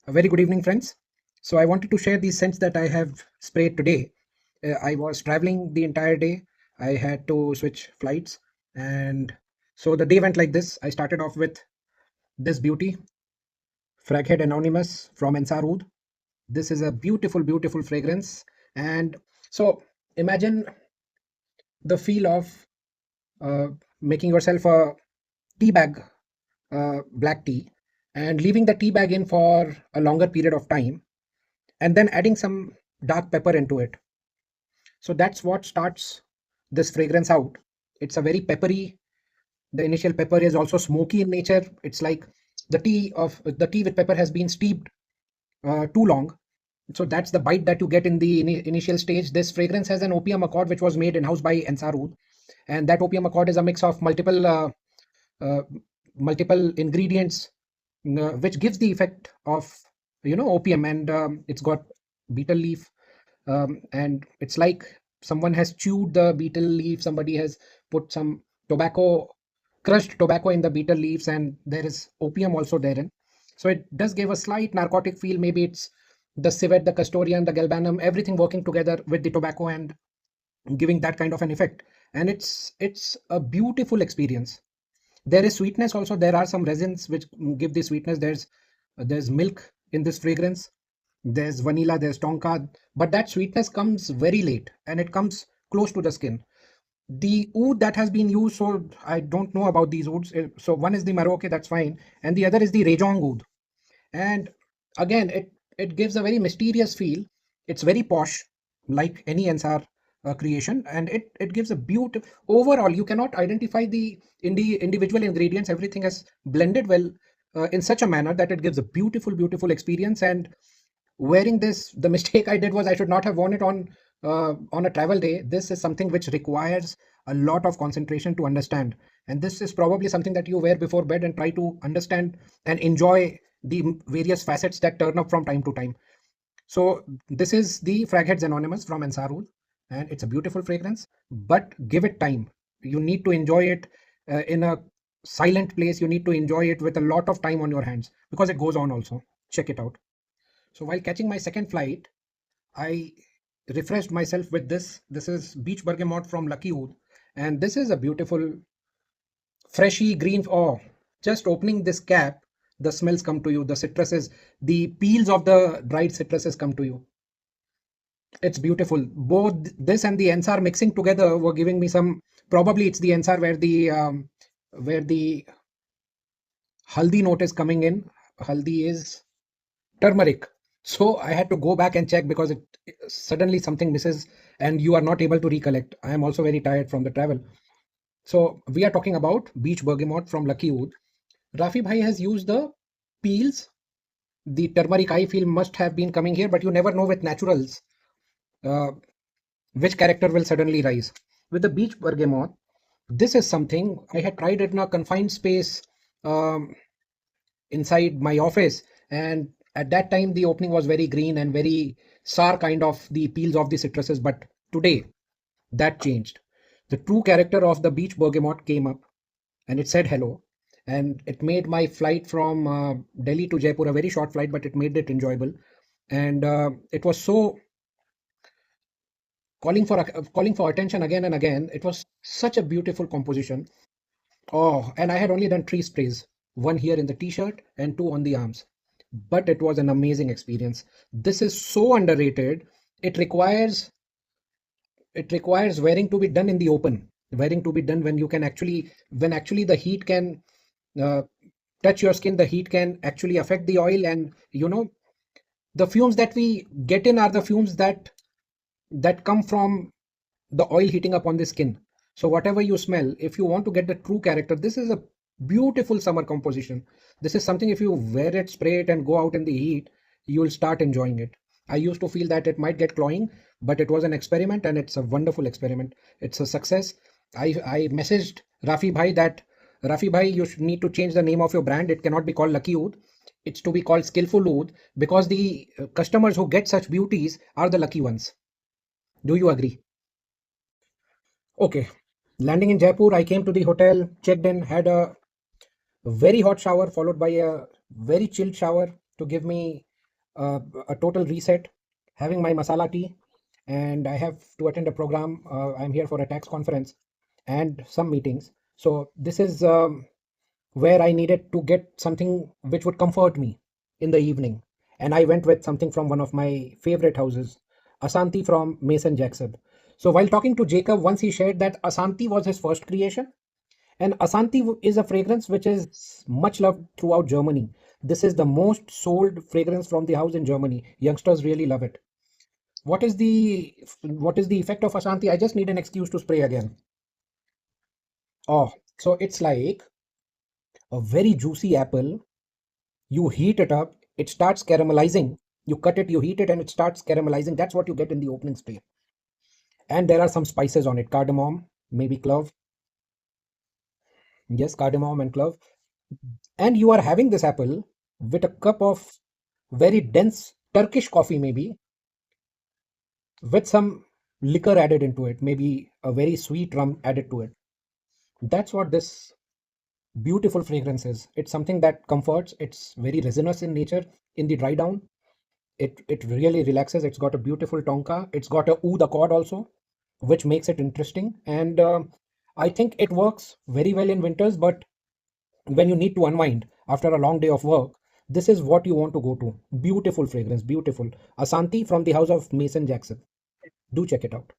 A very good evening, friends. So, I wanted to share these scents that I have sprayed today. I was traveling the entire day. I had to switch flights, and so the day went like this. I started off with this beauty, Fraghead Anonymous from Ensar Oud. This is a beautiful, beautiful fragrance. And so, imagine the feel of uh, making yourself a tea bag, black tea, and leaving the tea bag in for a longer period of time, and then adding some dark pepper into it. So that's what starts this fragrance out. It's a very peppery. The initial pepper is also smoky in nature. It's like the tea with pepper has been steeped too long. So that's the bite that you get in the initial stage. This fragrance has an opium accord which was made in house by Ensar Oud, and that opium accord is a mix of uh, multiple ingredients, which gives the effect of opium. And it's got betel leaf, and it's like someone has chewed the betel leaf, somebody has put some tobacco, crushed tobacco in the betel leaves, and there is opium also therein. So it does give a slight narcotic feel. Maybe it's the civet, the castoreum, the galbanum, everything working together with the tobacco and giving that kind of an effect. And it's a beautiful experience. There is sweetness also. There are some resins which give the sweetness. There's milk in this fragrance, there's vanilla, there's tonka, but that sweetness comes very late and it comes close to the skin. The oud that has been used, so I don't know about these ouds. So one is the Maroke, that's fine, and the other is the Rejong oud. And again, it gives a very mysterious feel. It's very posh, like any Ensar creation, and it gives a beautiful overall. You cannot identify the individual ingredients. Everything has blended well in such a manner that it gives a beautiful, beautiful experience. And wearing this, the mistake I did was I should not have worn it on a travel day. This is something which requires a lot of concentration to understand, and this is probably something that you wear before bed and try to understand and enjoy the various facets that turn up from time to time. So this is the Fragheads Anonymous from Ensar Oud, and it's a beautiful fragrance, but give it time. You need to enjoy it in a silent place. You need to enjoy it with a lot of time on your hands because it goes on also. Check it out. So while catching my second flight, I refreshed myself with this. This is Beach Bergamot from Lucky Oud, and this is a beautiful, freshy green. Oh, just opening this cap, the smells come to you. The citruses, the peels of the dried citruses come to you. It's beautiful. Both this and the Ensar mixing together were giving me some. Probably it's the Ensar where the haldi note is coming in. Haldi is turmeric. So I had to go back and check because it suddenly something misses and you are not able to recollect. I am also very tired from the travel. So we are talking about Beach Bergamot from Lucky Oud. Rafi Bhai has used the peels. The turmeric I feel must have been coming here, but you never know with naturals uh, which character will suddenly rise. With the Beach Bergamot, this is something I had tried it in a confined space um, inside my office, and at that time the opening was very green and very sour kind of the peels of the citruses. But today that changed. The true character of the Beach Bergamot came up and it said hello, and it made my flight from Delhi to Jaipur a very short flight, but it made it enjoyable. And it was so calling for attention again and again. It was such a beautiful composition. Oh, and I had only done three sprays, one here in the t-shirt and two on the arms. But it was an amazing experience. This is so underrated. It requires it requires wearing to be done in the open, wearing to be done when you can actually when actually the heat can uh, touch your skin. The heat can actually affect the oil, and the fumes that we get in are the fumes that come from the oil heating up on the skin. So whatever you smell, if you want to get the true character, this is a beautiful summer composition. This is something, if you wear it, spray it, and go out in the heat, you will start enjoying it. I used to feel that it might get cloying, but it was an experiment, and it's a wonderful experiment. It's a success. I messaged Rafi Bhai that Rafi Bhai, you should need to change the name of your brand. It cannot be called Lucky Oud. It's to be called Skillful Oud, because the customers who get such beauties are the lucky ones. Do you agree? Okay. Landing in Jaipur, I came to the hotel, checked in, had a very hot shower followed by a very chilled shower to give me a total reset, having my masala tea, and I have to attend a program. I'm here for a tax conference and some meetings. So this is where I needed to get something which would comfort me in the evening. And I went with something from one of my favorite houses, Asanti from Mason Jaxob. So while talking to Jacob, once he shared that Asanti was his first creation, and Asanti is a fragrance which is much loved throughout Germany. This is the most sold fragrance from the house in Germany. Youngsters really love it. What is the effect of Asanti? I just need an excuse to spray again. Oh, so it's like a very juicy apple. You heat it up, it starts caramelizing. You cut it, you heat it, and it starts caramelizing. That's what you get in the opening spray. And there are some spices on it, cardamom, maybe clove. Yes, cardamom and clove. And you are having this apple with a cup of very dense Turkish coffee, maybe with some liquor added into it, maybe a very sweet rum added to it. That's what this beautiful fragrance is. It's something that comforts. It's very resinous in nature in the dry down. It really relaxes. It's got a beautiful tonka. It's got a oud accord also, which makes it interesting. And I think it works very well in winters. But when you need to unwind after a long day of work, this is what you want to go to. Beautiful fragrance, beautiful. Asanti from the house of Mason Jackson. Do check it out.